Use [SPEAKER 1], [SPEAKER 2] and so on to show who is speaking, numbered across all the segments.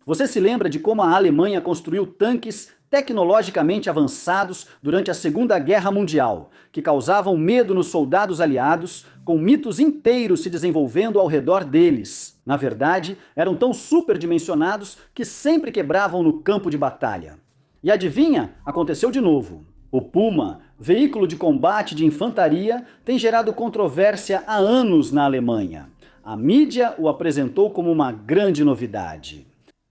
[SPEAKER 1] Você se lembra de como a Alemanha construiu tanques tecnologicamente avançados durante a Segunda Guerra Mundial, que causavam medo nos soldados aliados, com mitos inteiros se desenvolvendo ao redor deles. Na verdade, eram tão superdimensionados que sempre quebravam no campo de batalha. E adivinha? Aconteceu de novo. O Puma, veículo de combate de infantaria, tem gerado controvérsia há anos na Alemanha. A mídia o apresentou como uma grande novidade.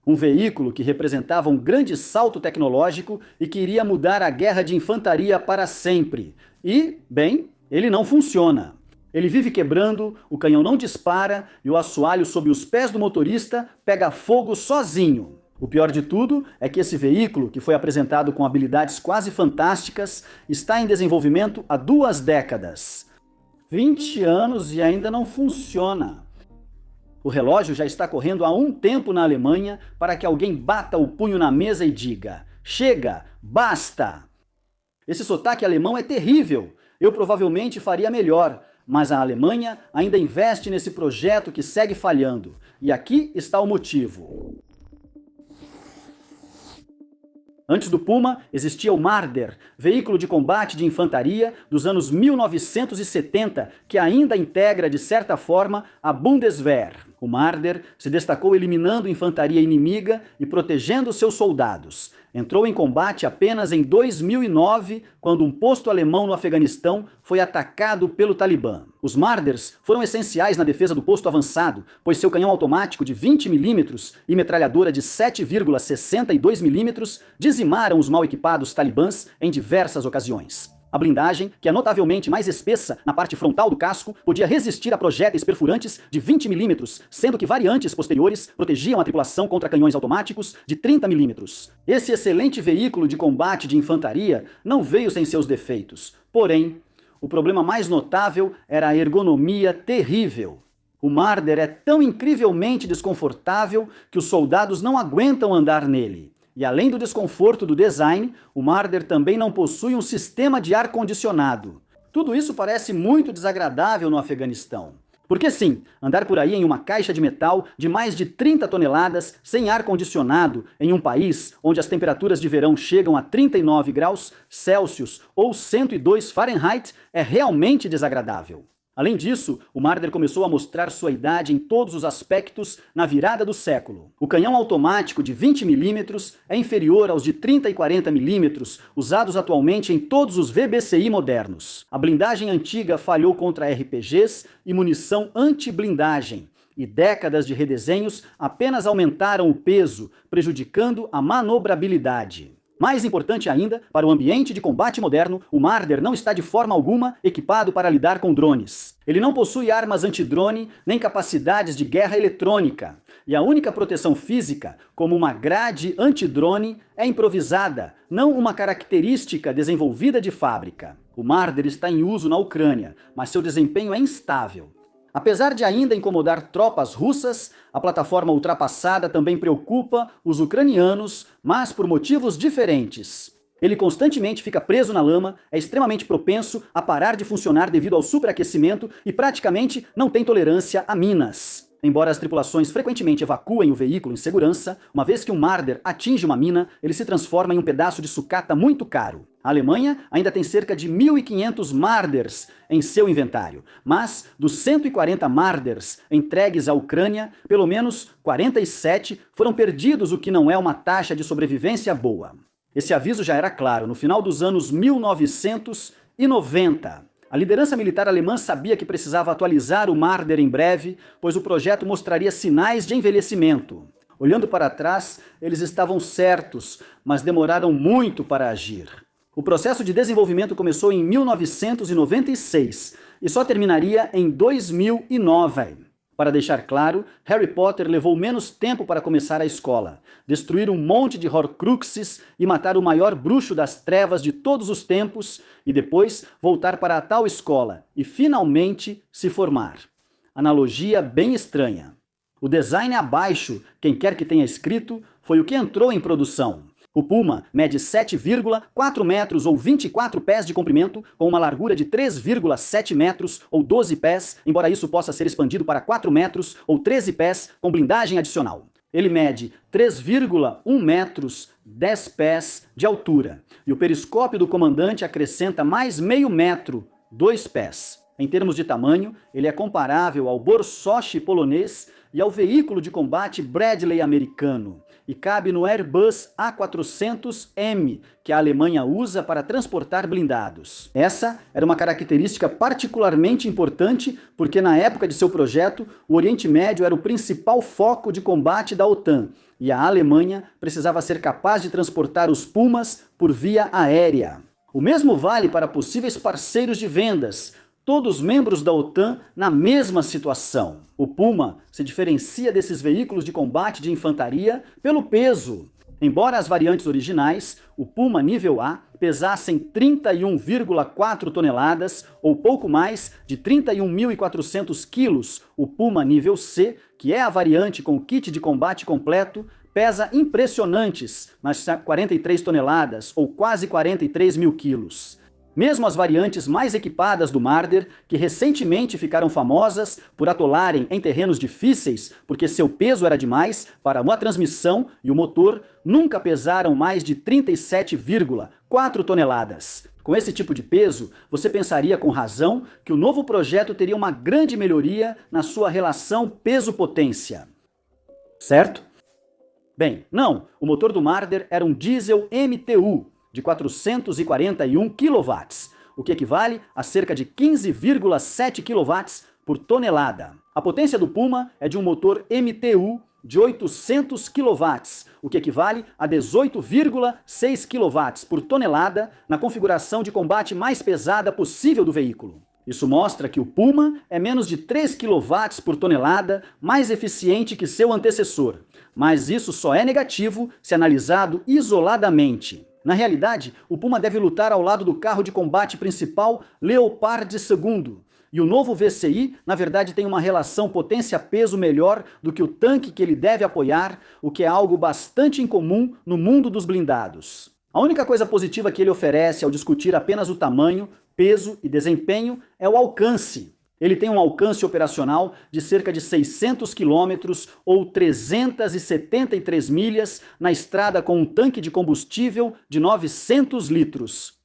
[SPEAKER 1] Um veículo que representava um grande salto tecnológico e que iria mudar a guerra de infantaria para sempre. E, bem, ele não funciona. Ele vive quebrando, o canhão não dispara e o assoalho sob os pés do motorista pega fogo sozinho. O pior de tudo é que esse veículo, que foi apresentado com habilidades quase fantásticas, está em desenvolvimento há 2 décadas. 20 anos e ainda não funciona. O relógio já está correndo há um tempo na Alemanha para que alguém bata o punho na mesa e diga: chega, basta! Esse sotaque alemão é terrível. Eu provavelmente faria melhor, mas a Alemanha ainda investe nesse projeto que segue falhando. E aqui está o motivo. Antes do Puma, existia o Marder, veículo de combate de infantaria dos anos 1970, que ainda integra, de certa forma, a Bundeswehr. O Marder se destacou eliminando infantaria inimiga e protegendo seus soldados. Entrou em combate apenas em 2009, quando um posto alemão no Afeganistão foi atacado pelo Talibã. Os Marders foram essenciais na defesa do posto avançado, pois seu canhão automático de 20 mm e metralhadora de 7,62 mm dizimaram os mal equipados talibãs em diversas ocasiões. A blindagem, que é notavelmente mais espessa na parte frontal do casco, podia resistir a projéteis perfurantes de 20 mm, sendo que variantes posteriores protegiam a tripulação contra canhões automáticos de 30 mm. Esse excelente veículo de combate de infantaria não veio sem seus defeitos. Porém, o problema mais notável era a ergonomia terrível. O Marder é tão incrivelmente desconfortável que os soldados não aguentam andar nele. E além do desconforto do design, o Marder também não possui um sistema de ar-condicionado. Tudo isso parece muito desagradável no Afeganistão. Porque sim, andar por aí em uma caixa de metal de mais de 30 toneladas, sem ar-condicionado, em um país onde as temperaturas de verão chegam a 39 graus Celsius ou 102 Fahrenheit, é realmente desagradável. Além disso, o Marder começou a mostrar sua idade em todos os aspectos na virada do século. O canhão automático de 20 mm é inferior aos de 30 e 40 mm usados atualmente em todos os VBCI modernos. A blindagem antiga falhou contra RPGs e munição anti-blindagem. E décadas de redesenhos apenas aumentaram o peso, prejudicando a manobrabilidade. Mais importante ainda, para o ambiente de combate moderno, o Marder não está de forma alguma equipado para lidar com drones. Ele não possui armas antidrone nem capacidades de guerra eletrônica. E a única proteção física, como uma grade antidrone, é improvisada, não uma característica desenvolvida de fábrica. O Marder está em uso na Ucrânia, mas seu desempenho é instável. Apesar de ainda incomodar tropas russas, a plataforma ultrapassada também preocupa os ucranianos, mas por motivos diferentes. Ele constantemente fica preso na lama, é extremamente propenso a parar de funcionar devido ao superaquecimento e praticamente não tem tolerância a minas. Embora as tripulações frequentemente evacuem o veículo em segurança, uma vez que um Marder atinge uma mina, ele se transforma em um pedaço de sucata muito caro. A Alemanha ainda tem cerca de 1.500 Marders em seu inventário, mas dos 140 Marders entregues à Ucrânia, pelo menos 47 foram perdidos, o que não é uma taxa de sobrevivência boa. Esse aviso já era claro no final dos anos 1990. A liderança militar alemã sabia que precisava atualizar o Marder em breve, pois o projeto mostraria sinais de envelhecimento. Olhando para trás, eles estavam certos, mas demoraram muito para agir. O processo de desenvolvimento começou em 1996 e só terminaria em 2009. Para deixar claro, Harry Potter levou menos tempo para começar a escola, destruir um monte de Horcruxes e matar o maior bruxo das trevas de todos os tempos, e depois voltar para a tal escola e finalmente se formar. Analogia bem estranha. O design abaixo, quem quer que tenha escrito, foi o que entrou em produção. O Puma mede 7,4 metros ou 24 pés de comprimento, com uma largura de 3,7 metros ou 12 pés, embora isso possa ser expandido para 4 metros ou 13 pés com blindagem adicional. Ele mede 3,1 metros, 10 pés de altura. E o periscópio do comandante acrescenta mais meio metro, 2 pés. Em termos de tamanho, ele é comparável ao Borsod polonês e ao veículo de combate Bradley americano, e cabe no Airbus A400M, que a Alemanha usa para transportar blindados. Essa era uma característica particularmente importante porque na época de seu projeto, o Oriente Médio era o principal foco de combate da OTAN, e a Alemanha precisava ser capaz de transportar os Pumas por via aérea. O mesmo vale para possíveis parceiros de vendas, todos membros da OTAN na mesma situação. O Puma se diferencia desses veículos de combate de infantaria pelo peso. Embora as variantes originais, o Puma nível A, pesassem 31,4 toneladas, ou pouco mais de 31.400 quilos, o Puma nível C, que é a variante com kit de combate completo, pesa impressionantes, mas 43 toneladas, ou quase 43 mil quilos. Mesmo as variantes mais equipadas do Marder, que recentemente ficaram famosas por atolarem em terrenos difíceis porque seu peso era demais para uma transmissão e o motor, nunca pesaram mais de 37,4 toneladas. Com esse tipo de peso, você pensaria com razão que o novo projeto teria uma grande melhoria na sua relação peso-potência. Certo? Bem, não, o motor do Marder era um diesel MTU, de 441 kW, o que equivale a cerca de 15,7 kW por tonelada. A potência do Puma é de um motor MTU de 800 kW, o que equivale a 18,6 kW por tonelada na configuração de combate mais pesada possível do veículo. Isso mostra que o Puma é menos de 3 kW por tonelada mais eficiente que seu antecessor, mas isso só é negativo se analisado isoladamente. Na realidade, o Puma deve lutar ao lado do carro de combate principal Leopard 2, e o novo VCI, na verdade, tem uma relação potência-peso melhor do que o tanque que ele deve apoiar, o que é algo bastante incomum no mundo dos blindados. A única coisa positiva que ele oferece ao discutir apenas o tamanho, peso e desempenho é o alcance. Ele tem um alcance operacional de cerca de 600 quilômetros ou 373 milhas na estrada com um tanque de combustível de 900 litros.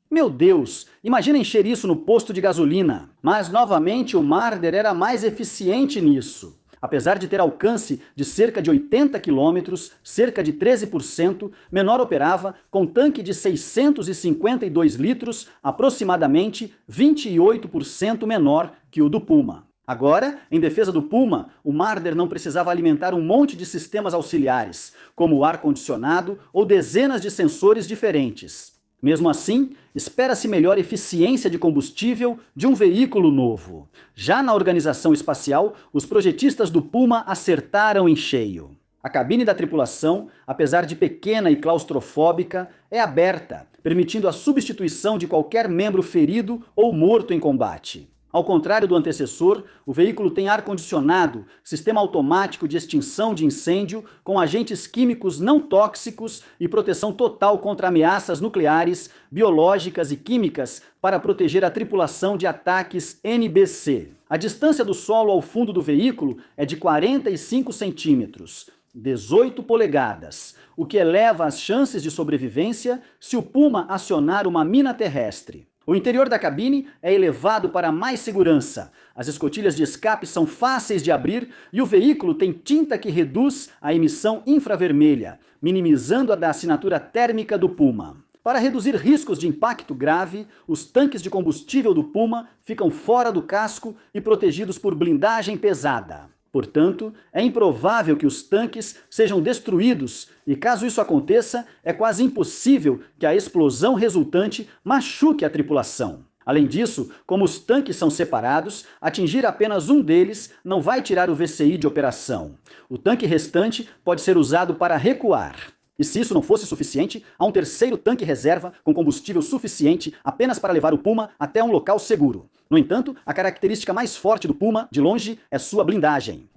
[SPEAKER 1] Meu Deus, imagina encher isso no posto de gasolina. Mas, novamente, o Marder era mais eficiente nisso. Apesar de ter alcance de cerca de 80 km, cerca de 13%, menor operava com tanque de 652 litros, aproximadamente 28% menor que o do Puma. Agora, em defesa do Puma, o Marder não precisava alimentar um monte de sistemas auxiliares, como o ar-condicionado ou dezenas de sensores diferentes. Mesmo assim, espera-se melhor eficiência de combustível de um veículo novo. Já na organização espacial, os projetistas do Puma acertaram em cheio. A cabine da tripulação, apesar de pequena e claustrofóbica, é aberta, permitindo a substituição de qualquer membro ferido ou morto em combate. Ao contrário do antecessor, o veículo tem ar-condicionado, sistema automático de extinção de incêndio, com agentes químicos não tóxicos e proteção total contra ameaças nucleares, biológicas e químicas para proteger a tripulação de ataques NBC. A distância do solo ao fundo do veículo é de 45 centímetros, 18 polegadas, o que eleva as chances de sobrevivência se o Puma acionar uma mina terrestre. O interior da cabine é elevado para mais segurança. As escotilhas de escape são fáceis de abrir e o veículo tem tinta que reduz a emissão infravermelha, minimizando a da assinatura térmica do Puma. Para reduzir riscos de impacto grave, os tanques de combustível do Puma ficam fora do casco e protegidos por blindagem pesada. Portanto, é improvável que os tanques sejam destruídos e, caso isso aconteça, é quase impossível que a explosão resultante machuque a tripulação. Além disso, como os tanques são separados, atingir apenas um deles não vai tirar o VCI de operação. O tanque restante pode ser usado para recuar. E se isso não fosse suficiente, há um terceiro tanque reserva com combustível suficiente apenas para levar o Puma até um local seguro. No entanto, a característica mais forte do Puma, de longe, é sua blindagem.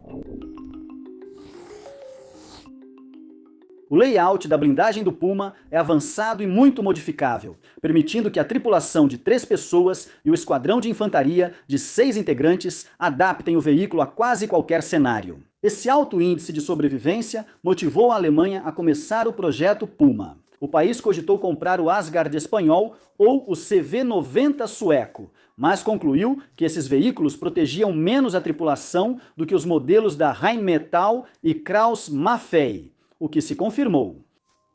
[SPEAKER 1] O layout da blindagem do Puma é avançado e muito modificável, permitindo que a tripulação de 3 pessoas e o esquadrão de infantaria de 6 integrantes adaptem o veículo a quase qualquer cenário. Esse alto índice de sobrevivência motivou a Alemanha a começar o projeto Puma. O país cogitou comprar o Asgard espanhol ou o CV-90 sueco, mas concluiu que esses veículos protegiam menos a tripulação do que os modelos da Rheinmetall e Krauss-Maffei, o que se confirmou.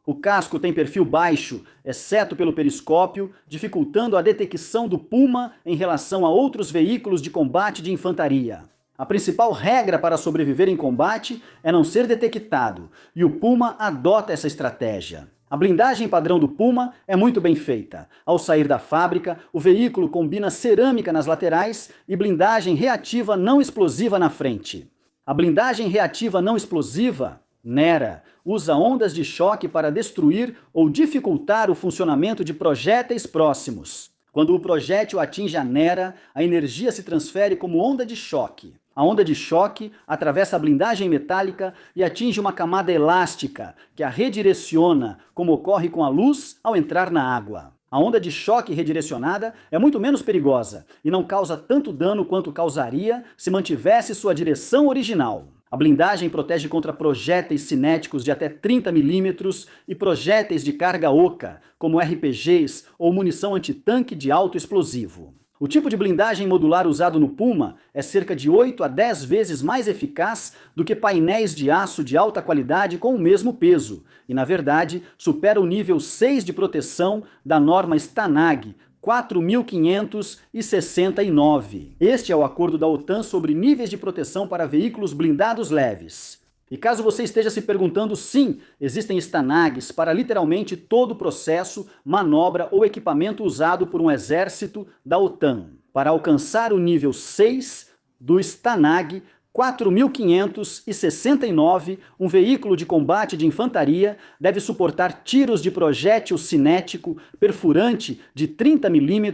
[SPEAKER 1] O casco tem perfil baixo, exceto pelo periscópio, dificultando a detecção do Puma em relação a outros veículos de combate de infantaria. A principal regra para sobreviver em combate é não ser detectado, e o Puma adota essa estratégia. A blindagem padrão do Puma é muito bem feita. Ao sair da fábrica, o veículo combina cerâmica nas laterais e blindagem reativa não explosiva na frente. A blindagem reativa não explosiva, NERA, usa ondas de choque para destruir ou dificultar o funcionamento de projéteis próximos. Quando o projétil atinge a NERA, a energia se transfere como onda de choque. A onda de choque atravessa a blindagem metálica e atinge uma camada elástica, que a redireciona, como ocorre com a luz ao entrar na água. A onda de choque redirecionada é muito menos perigosa e não causa tanto dano quanto causaria se mantivesse sua direção original. A blindagem protege contra projéteis cinéticos de até 30 mm e projéteis de carga oca, como RPGs ou munição antitanque de alto explosivo. O tipo de blindagem modular usado no Puma é cerca de 8 a 10 vezes mais eficaz do que painéis de aço de alta qualidade com o mesmo peso, e na verdade supera o nível 6 de proteção da norma STANAG 4569. Este é o acordo da OTAN sobre níveis de proteção para veículos blindados leves. E caso você esteja se perguntando, sim, existem STANAGs para literalmente todo o processo, manobra ou equipamento usado por um exército da OTAN. Para alcançar o nível 6 do STANAG 4569, um veículo de combate de infantaria deve suportar tiros de projétil cinético perfurante de 30 mm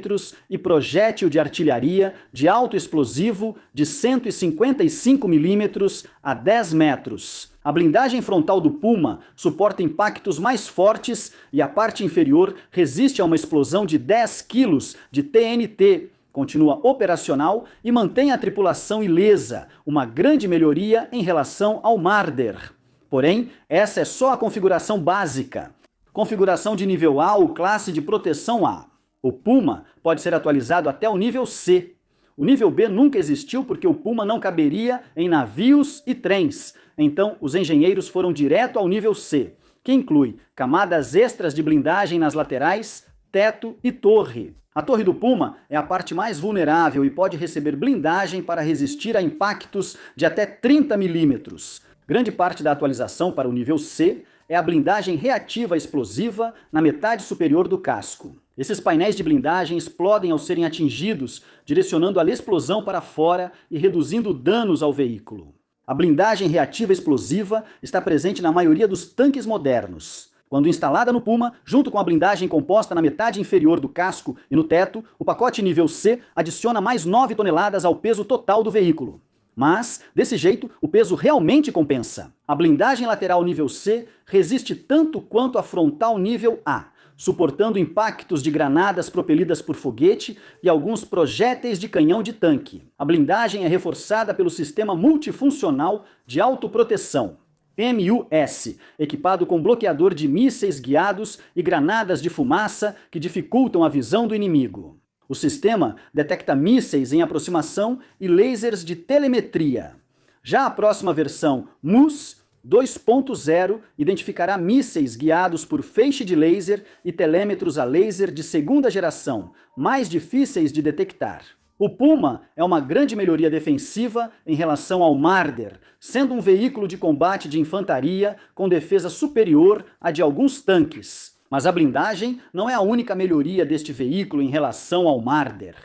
[SPEAKER 1] e projétil de artilharia de alto explosivo de 155 mm a 10 metros. A blindagem frontal do Puma suporta impactos mais fortes e a parte inferior resiste a uma explosão de 10 kg de TNT, continua operacional e mantém a tripulação ilesa, uma grande melhoria em relação ao Marder. Porém, essa é só a configuração básica. Configuração de nível A ou classe de proteção A. O Puma pode ser atualizado até o nível C. O nível B nunca existiu porque o Puma não caberia em navios e trens. Então, os engenheiros foram direto ao nível C, que inclui camadas extras de blindagem nas laterais, teto e torre. A torre do Puma é a parte mais vulnerável e pode receber blindagem para resistir a impactos de até 30 mm. Grande parte da atualização para o nível C é a blindagem reativa explosiva na metade superior do casco. Esses painéis de blindagem explodem ao serem atingidos, direcionando a explosão para fora e reduzindo danos ao veículo. A blindagem reativa explosiva está presente na maioria dos tanques modernos. Quando instalada no Puma, junto com a blindagem composta na metade inferior do casco e no teto, o pacote nível C adiciona mais 9 toneladas ao peso total do veículo. Mas, desse jeito, o peso realmente compensa. A blindagem lateral nível C resiste tanto quanto a frontal nível A, suportando impactos de granadas propelidas por foguete e alguns projéteis de canhão de tanque. A blindagem é reforçada pelo sistema multifuncional de autoproteção, MUS, equipado com bloqueador de mísseis guiados e granadas de fumaça que dificultam a visão do inimigo. O sistema detecta mísseis em aproximação e lasers de telemetria. Já a próxima versão, MUS 2.0, identificará mísseis guiados por feixe de laser e telêmetros a laser de segunda geração, mais difíceis de detectar. O Puma é uma grande melhoria defensiva em relação ao Marder, sendo um veículo de combate de infantaria com defesa superior à de alguns tanques. Mas a blindagem não é a única melhoria deste veículo em relação ao Marder.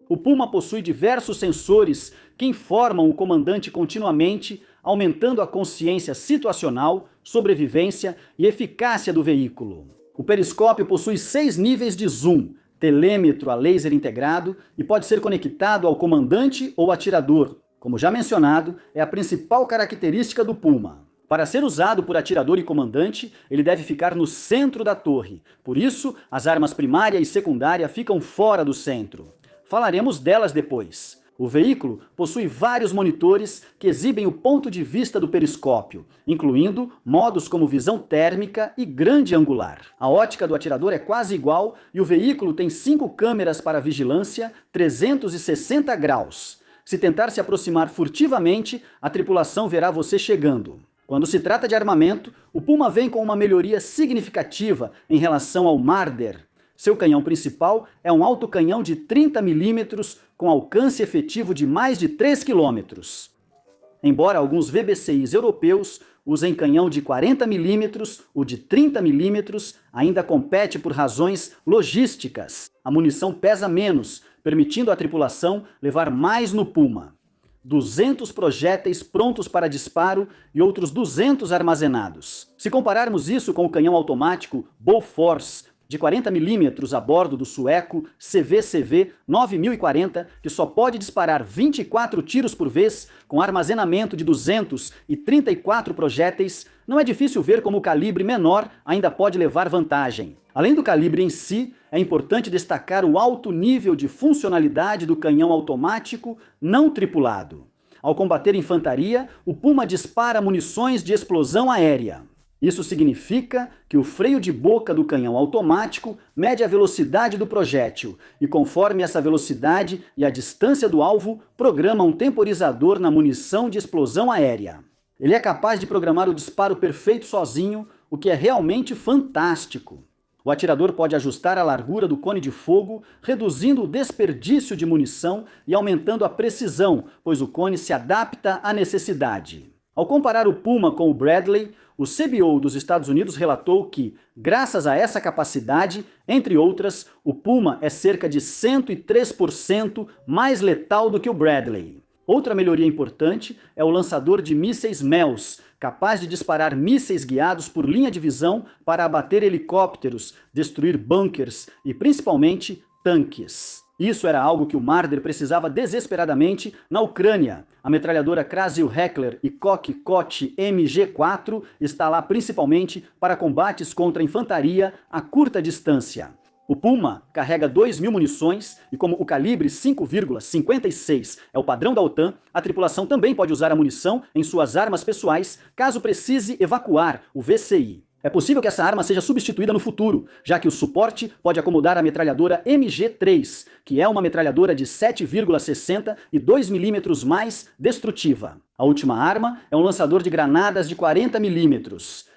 [SPEAKER 1] O Puma possui diversos sensores que informam o comandante continuamente, aumentando a consciência situacional, sobrevivência e eficácia do veículo. O periscópio possui 6 níveis de zoom, telêmetro a laser integrado e pode ser conectado ao comandante ou atirador, Como já mencionado, é a principal característica do Puma. Para ser usado por atirador e comandante, ele deve ficar no centro da torre. Por isso, as armas primária e secundária ficam fora do centro. Falaremos delas depois. O veículo possui vários monitores que exibem o ponto de vista do periscópio, incluindo modos como visão térmica e grande angular. A ótica do atirador é quase igual e o veículo tem 5 câmeras para vigilância 360 graus. Se tentar se aproximar furtivamente, a tripulação verá você chegando. Quando se trata de armamento, o Puma vem com uma melhoria significativa em relação ao Marder. Seu canhão principal é um autocanhão de 30 mm com alcance efetivo de mais de 3 km. Embora alguns VBCIs europeus usem canhão de 40 mm, o de 30 mm ainda compete por razões logísticas. A munição pesa menos, permitindo à tripulação levar mais no Puma. 200 projéteis prontos para disparo e outros 200 armazenados. Se compararmos isso com o canhão automático Bofors, de 40 mm a bordo do sueco CVCV 9040, que só pode disparar 24 tiros por vez, com armazenamento de 234 projéteis, não é difícil ver como o calibre menor ainda pode levar vantagem. Além do calibre em si, é importante destacar o alto nível de funcionalidade do canhão automático não tripulado. Ao combater infantaria, o Puma dispara munições de explosão aérea. Isso significa que o freio de boca do canhão automático mede a velocidade do projétil e, conforme essa velocidade e a distância do alvo, programa um temporizador na munição de explosão aérea. Ele é capaz de programar o disparo perfeito sozinho, o que é realmente fantástico. O atirador pode ajustar a largura do cone de fogo, reduzindo o desperdício de munição e aumentando a precisão, pois o cone se adapta à necessidade. Ao comparar o Puma com o Bradley, o CBO dos Estados Unidos relatou que, graças a essa capacidade, entre outras, o Puma é cerca de 103% mais letal do que o Bradley. Outra melhoria importante é o lançador de mísseis MELS, capaz de disparar mísseis guiados por linha de visão para abater helicópteros, destruir bunkers e, principalmente, tanques. Isso era algo que o Marder precisava desesperadamente na Ucrânia. A metralhadora Krasil Heckler e Koch MG4 está lá principalmente para combates contra a infantaria a curta distância. O Puma carrega 2.000 munições e, como o calibre 5,56 é o padrão da OTAN, a tripulação também pode usar a munição em suas armas pessoais caso precise evacuar o VCI. É possível que essa arma seja substituída no futuro, já que o suporte pode acomodar a metralhadora MG3, que é uma metralhadora de 7,60 e 2 mm mais destrutiva. A última arma é um lançador de granadas de 40 mm.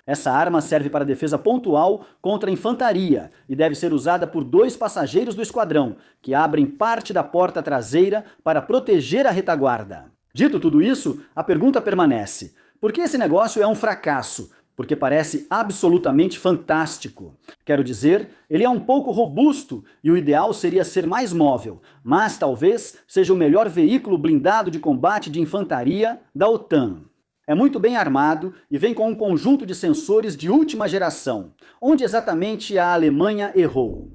[SPEAKER 1] Essa arma serve para defesa pontual contra a infantaria e deve ser usada por 2 passageiros do esquadrão, que abrem parte da porta traseira para proteger a retaguarda. Dito tudo isso, a pergunta permanece: por que esse negócio é um fracasso? Porque parece absolutamente fantástico. Quero dizer, ele é um pouco robusto e o ideal seria ser mais móvel, mas talvez seja o melhor veículo blindado de combate de infantaria da OTAN. É muito bem armado e vem com um conjunto de sensores de última geração. Onde exatamente a Alemanha errou?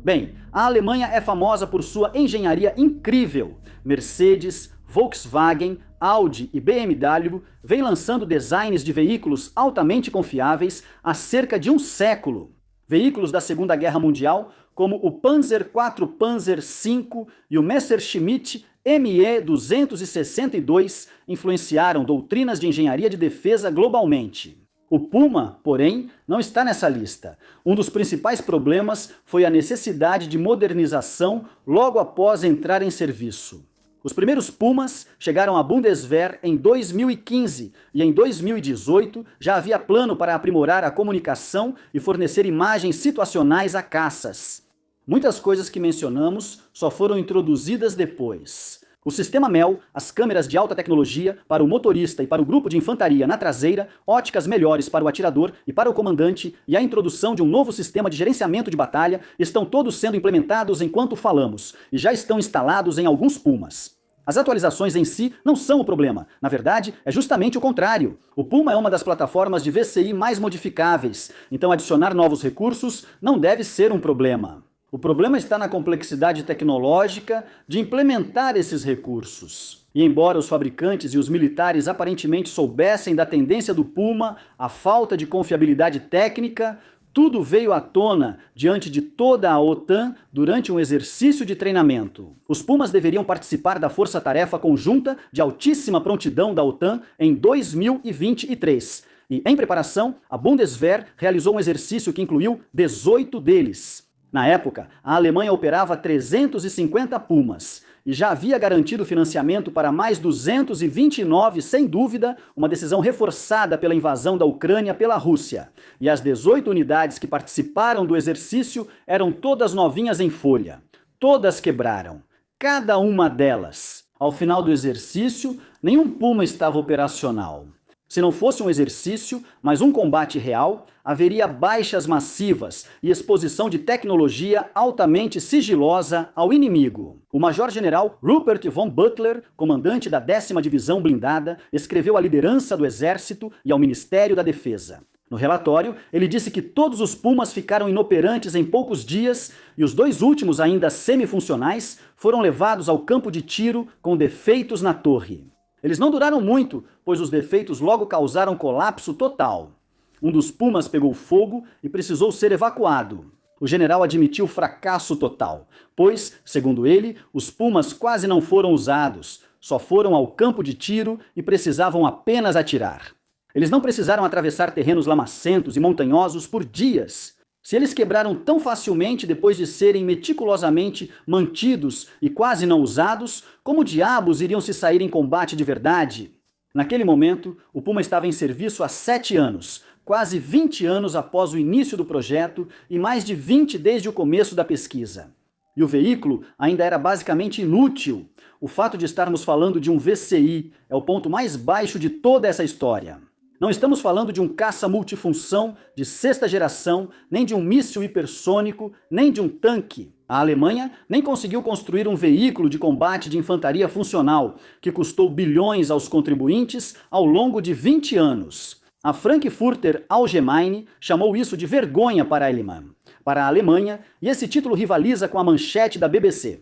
[SPEAKER 1] Bem, a Alemanha é famosa por sua engenharia incrível. Mercedes, Volkswagen, Audi e BMW vêm lançando designs de veículos altamente confiáveis há cerca de um século. Veículos da Segunda Guerra Mundial, como o Panzer IV Panzer V e o Messerschmitt ME 262, influenciaram doutrinas de engenharia de defesa globalmente. O Puma, porém, não está nessa lista. Um dos principais problemas foi a necessidade de modernização logo após entrar em serviço. Os primeiros Pumas chegaram à Bundeswehr em 2015 e em 2018 já havia plano para aprimorar a comunicação e fornecer imagens situacionais a caças. Muitas coisas que mencionamos só foram introduzidas depois. O sistema MEL, as câmeras de alta tecnologia para o motorista e para o grupo de infantaria na traseira, óticas melhores para o atirador e para o comandante e a introdução de um novo sistema de gerenciamento de batalha estão todos sendo implementados enquanto falamos e já estão instalados em alguns Pumas. As atualizações em si não são o problema. Na verdade, é justamente o contrário. O Puma é uma das plataformas de VCI mais modificáveis, então adicionar novos recursos não deve ser um problema. O problema está na complexidade tecnológica de implementar esses recursos. E embora os fabricantes e os militares aparentemente soubessem da tendência do Puma, a falta de confiabilidade técnica, tudo veio à tona diante de toda a OTAN durante um exercício de treinamento. Os Pumas deveriam participar da força-tarefa conjunta de altíssima prontidão da OTAN em 2023. E, em preparação, a Bundeswehr realizou um exercício que incluiu 18 deles. Na época, a Alemanha operava 350 Pumas e já havia garantido financiamento para mais 229, sem dúvida, uma decisão reforçada pela invasão da Ucrânia pela Rússia. E as 18 unidades que participaram do exercício eram todas novinhas em folha. Todas quebraram. Cada uma delas. Ao final do exercício, nenhum Puma estava operacional. Se não fosse um exercício, mas um combate real, haveria baixas massivas e exposição de tecnologia altamente sigilosa ao inimigo. O major-general Rupert von Butler, comandante da 10ª Divisão Blindada, escreveu à liderança do Exército e ao Ministério da Defesa. No relatório, ele disse que todos os Pumas ficaram inoperantes em poucos dias e os 2 últimos, ainda semifuncionais, foram levados ao campo de tiro com defeitos na torre. Eles não duraram muito, pois os defeitos logo causaram colapso total. Um dos Pumas pegou fogo e precisou ser evacuado. O general admitiu fracasso total, pois, segundo ele, os Pumas quase não foram usados, só foram ao campo de tiro e precisavam apenas atirar. Eles não precisaram atravessar terrenos lamacentos e montanhosos por dias. Se eles quebraram tão facilmente depois de serem meticulosamente mantidos e quase não usados, como diabos iriam se sair em combate de verdade? Naquele momento, o Puma estava em serviço há 7 anos, quase 20 anos após o início do projeto e mais de 20 desde o começo da pesquisa. E o veículo ainda era basicamente inútil. O fato de estarmos falando de um VCI é o ponto mais baixo de toda essa história. Não estamos falando de um caça multifunção de 6ª geração, nem de um míssil hipersônico, nem de um tanque. A Alemanha nem conseguiu construir um veículo de combate de infantaria funcional, que custou bilhões aos contribuintes ao longo de 20 anos. A Frankfurter Allgemeine chamou isso de vergonha para a Alemanha, e esse título rivaliza com a manchete da BBC.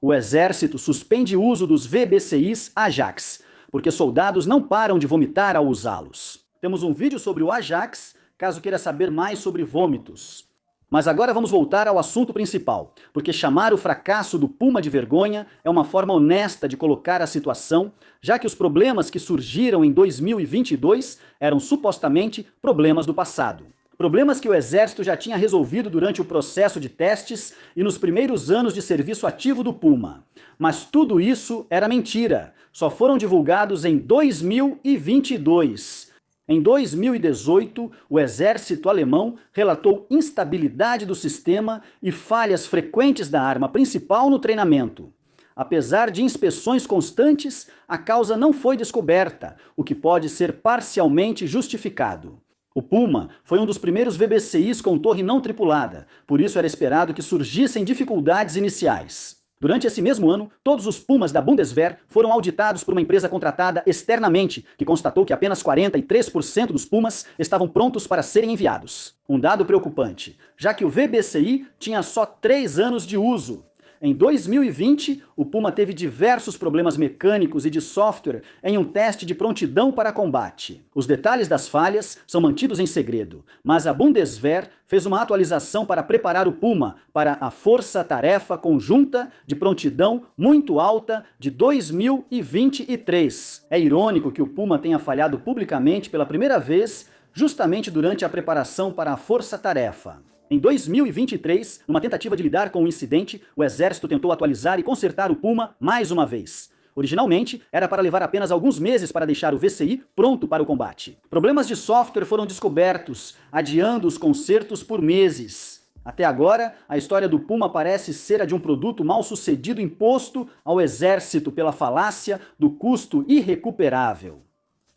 [SPEAKER 1] O Exército suspende o uso dos VBCIs Ajax, porque soldados não param de vomitar ao usá-los. Temos um vídeo sobre o Ajax, caso queira saber mais sobre vômitos. Mas agora vamos voltar ao assunto principal, porque chamar o fracasso do Puma de vergonha é uma forma honesta de colocar a situação, já que os problemas que surgiram em 2022 eram supostamente problemas do passado. Problemas que o Exército já tinha resolvido durante o processo de testes e nos primeiros anos de serviço ativo do Puma. Mas tudo isso era mentira. Só foram divulgados em 2022. Em 2018, o exército alemão relatou instabilidade do sistema e falhas frequentes da arma principal no treinamento. Apesar de inspeções constantes, a causa não foi descoberta, o que pode ser parcialmente justificado. O Puma foi um dos primeiros VBCIs com torre não tripulada, por isso era esperado que surgissem dificuldades iniciais. Durante esse mesmo ano, todos os Pumas da Bundeswehr foram auditados por uma empresa contratada externamente, que constatou que apenas 43% dos Pumas estavam prontos para serem enviados. Um dado preocupante, já que o VBCI tinha só 3 anos de uso. Em 2020, o Puma teve diversos problemas mecânicos e de software em um teste de prontidão para combate. Os detalhes das falhas são mantidos em segredo, mas a Bundeswehr fez uma atualização para preparar o Puma para a Força-Tarefa Conjunta de Prontidão muito alta de 2023. É irônico que o Puma tenha falhado publicamente pela primeira vez, justamente durante a preparação para a Força-Tarefa. Em 2023, numa tentativa de lidar com o incidente, o Exército tentou atualizar e consertar o Puma mais uma vez. Originalmente, era para levar apenas alguns meses para deixar o VCI pronto para o combate. Problemas de software foram descobertos, adiando os consertos por meses. Até agora, a história do Puma parece ser a de um produto mal sucedido imposto ao Exército pela falácia do custo irrecuperável.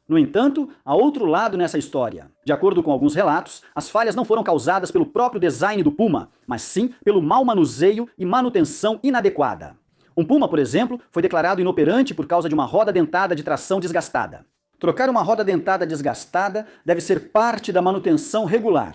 [SPEAKER 1] No entanto, há outro lado nessa história. De acordo com alguns relatos, as falhas não foram causadas pelo próprio design do Puma, mas sim pelo mau manuseio e manutenção inadequada. Um Puma, por exemplo, foi declarado inoperante por causa de uma roda dentada de tração desgastada. Trocar uma roda dentada desgastada deve ser parte da manutenção regular.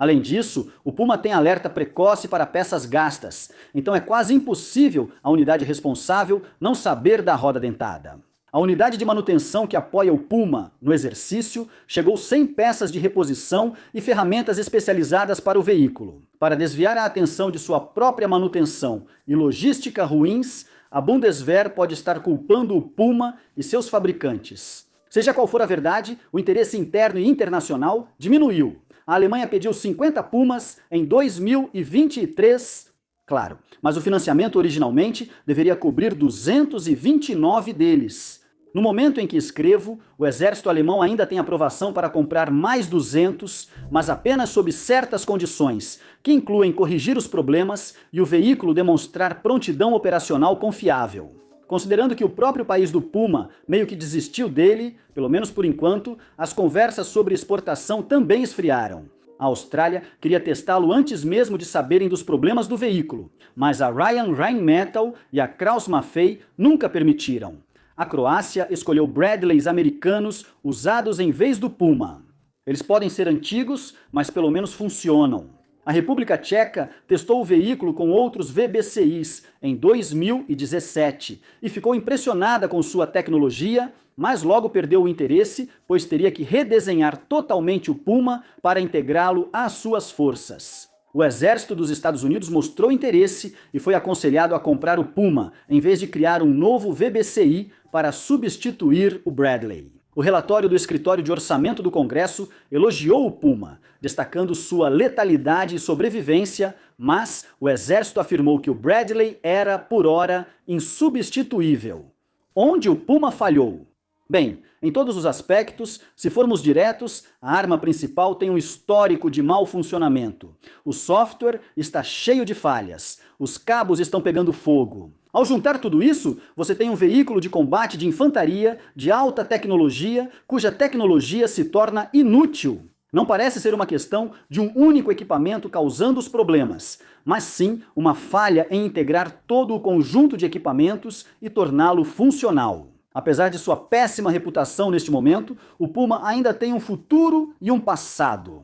[SPEAKER 1] Além disso, o Puma tem alerta precoce para peças gastas, então é quase impossível a unidade responsável não saber da roda dentada. A unidade de manutenção que apoia o Puma no exercício chegou sem peças de reposição e ferramentas especializadas para o veículo. Para desviar a atenção de sua própria manutenção e logística ruins, a Bundeswehr pode estar culpando o Puma e seus fabricantes. Seja qual for a verdade, o interesse interno e internacional diminuiu. A Alemanha pediu 50 Pumas em 2023, claro, mas o financiamento originalmente deveria cobrir 229 deles. No momento em que escrevo, o exército alemão ainda tem aprovação para comprar mais 200, mas apenas sob certas condições, que incluem corrigir os problemas e o veículo demonstrar prontidão operacional confiável. Considerando que o próprio país do Puma meio que desistiu dele, pelo menos por enquanto, as conversas sobre exportação também esfriaram. A Austrália queria testá-lo antes mesmo de saberem dos problemas do veículo, mas a Rheinmetall e a Krauss-Maffei nunca permitiram. A Croácia escolheu Bradleys americanos usados em vez do Puma. Eles podem ser antigos, mas pelo menos funcionam. A República Tcheca testou o veículo com outros VBCIs em 2017 e ficou impressionada com sua tecnologia, mas logo perdeu o interesse, pois teria que redesenhar totalmente o Puma para integrá-lo às suas forças. O exército dos Estados Unidos mostrou interesse e foi aconselhado a comprar o Puma, em vez de criar um novo VBCI para substituir o Bradley. O relatório do Escritório de Orçamento do Congresso elogiou o Puma, destacando sua letalidade e sobrevivência, mas o Exército afirmou que o Bradley era, por hora, insubstituível. Onde o Puma falhou? Bem, em todos os aspectos, se formos diretos, a arma principal tem um histórico de mau funcionamento. O software está cheio de falhas, os cabos estão pegando fogo. Ao juntar tudo isso, você tem um veículo de combate de infantaria de alta tecnologia, cuja tecnologia se torna inútil. Não parece ser uma questão de um único equipamento causando os problemas, mas sim uma falha em integrar todo o conjunto de equipamentos e torná-lo funcional. Apesar de sua péssima reputação neste momento, o Puma ainda tem um futuro e um passado.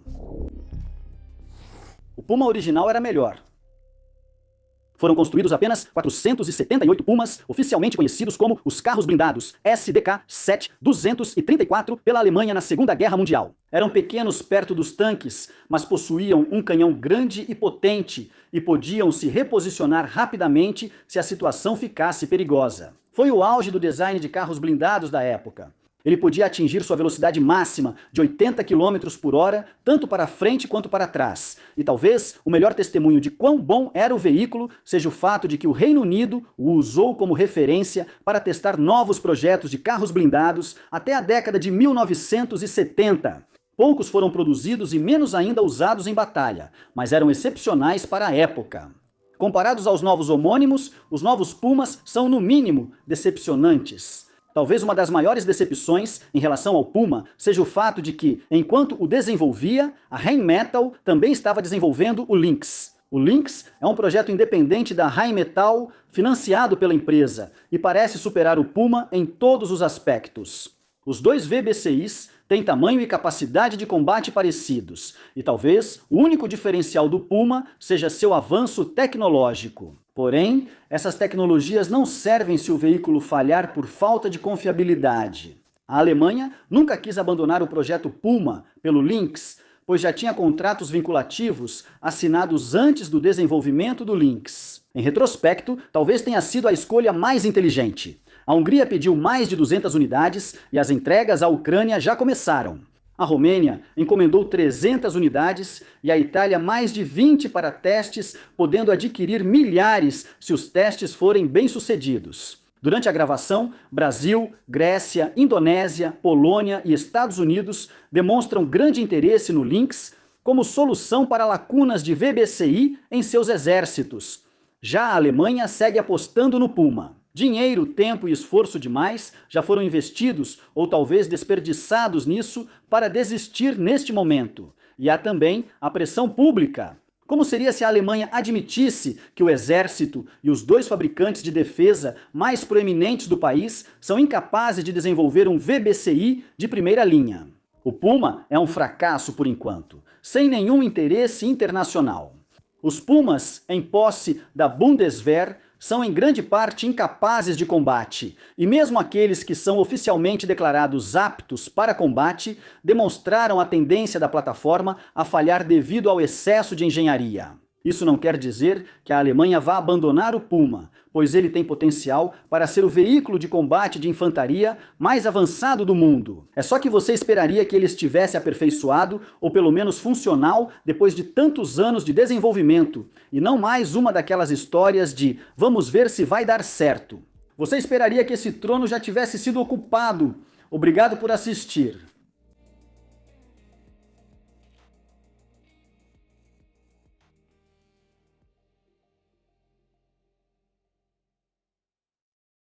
[SPEAKER 1] O Puma original era melhor. Foram construídos apenas 478 Pumas, oficialmente conhecidos como os carros blindados SDK-7 234 pela Alemanha na Segunda Guerra Mundial. Eram pequenos perto dos tanques, mas possuíam um canhão grande e potente e podiam se reposicionar rapidamente se a situação ficasse perigosa. Foi o auge do design de carros blindados da época. Ele podia atingir sua velocidade máxima de 80 km por hora, tanto para frente quanto para trás. E talvez o melhor testemunho de quão bom era o veículo seja o fato de que o Reino Unido o usou como referência para testar novos projetos de carros blindados até a década de 1970. Poucos foram produzidos e menos ainda usados em batalha, mas eram excepcionais para a época. Comparados aos novos homônimos, os novos Pumas são, no mínimo, decepcionantes. Talvez uma das maiores decepções em relação ao Puma seja o fato de que, enquanto o desenvolvia, a Rheinmetall também estava desenvolvendo o Lynx. O Lynx é um projeto independente da Rheinmetall, financiado pela empresa, e parece superar o Puma em todos os aspectos. Os dois VBCIs têm tamanho e capacidade de combate parecidos, e talvez o único diferencial do Puma seja seu avanço tecnológico. Porém, essas tecnologias não servem se o veículo falhar por falta de confiabilidade. A Alemanha nunca quis abandonar o projeto Puma pelo Lynx, pois já tinha contratos vinculativos assinados antes do desenvolvimento do Lynx. Em retrospecto, talvez tenha sido a escolha mais inteligente. A Hungria pediu mais de 200 unidades e as entregas à Ucrânia já começaram. A Romênia encomendou 300 unidades e a Itália mais de 20 para testes, podendo adquirir milhares se os testes forem bem-sucedidos. Durante a gravação, Brasil, Grécia, Indonésia, Polônia e Estados Unidos demonstram grande interesse no Lynx como solução para lacunas de VBCI em seus exércitos. Já a Alemanha segue apostando no Puma. Dinheiro, tempo e esforço demais já foram investidos ou talvez desperdiçados nisso para desistir neste momento. E há também a pressão pública. Como seria se a Alemanha admitisse que o exército e os dois fabricantes de defesa mais proeminentes do país são incapazes de desenvolver um VBCI de primeira linha? O Puma é um fracasso por enquanto, sem nenhum interesse internacional. Os Pumas, em posse da Bundeswehr, são em grande parte incapazes de combate, e mesmo aqueles que são oficialmente declarados aptos para combate demonstraram a tendência da plataforma a falhar devido ao excesso de engenharia. Isso não quer dizer que a Alemanha vá abandonar o Puma, pois ele tem potencial para ser o veículo de combate de infantaria mais avançado do mundo. É só que você esperaria que ele estivesse aperfeiçoado, ou pelo menos funcional, depois de tantos anos de desenvolvimento, e não mais uma daquelas histórias de vamos ver se vai dar certo. Você esperaria que esse trono já tivesse sido ocupado. Obrigado por assistir.